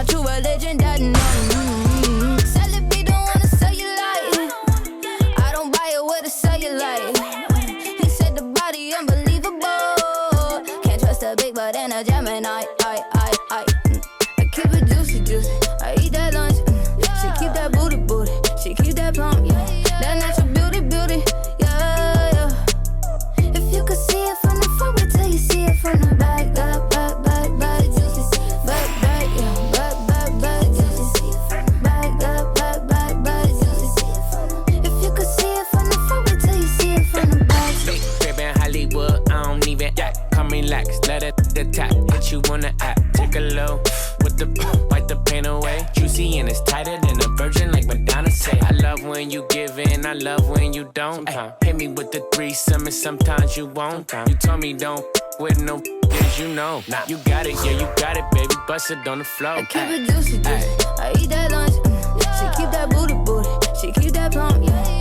my true religion, that Sell it, be don't wanna sell you like. I don't buy it with a cellulite. He said the body unbelievable. Can't trust a big butt and a Gemini. I keep it juicy, juicy. I eat that lunch. She keep that booty, booty. She keep that plump, yeah. That natural beauty, beauty, yeah. If you could see it from the front, wait till you see it from the back, back, juicy. Back, yeah. Back, juicy. Back, juicy. If you could see it from the front, wait till you see it from the back. Big crib in Hollywood, I don't even act. Come relax, let it tap. Hit you on the app, take a low. With the wipe the pain away. Juicy and it's tighter than a virgin, like Madonna say. I love when you give in, I love when you don't. Hit me with the threesome and sometimes you won't. You told me don't with no yes, you know. You got it, yeah, you got it, baby. Bust it on the floor. I keep it juicy, juicy. I eat that lunch. She keep that booty, booty. She keep that plump, yeah.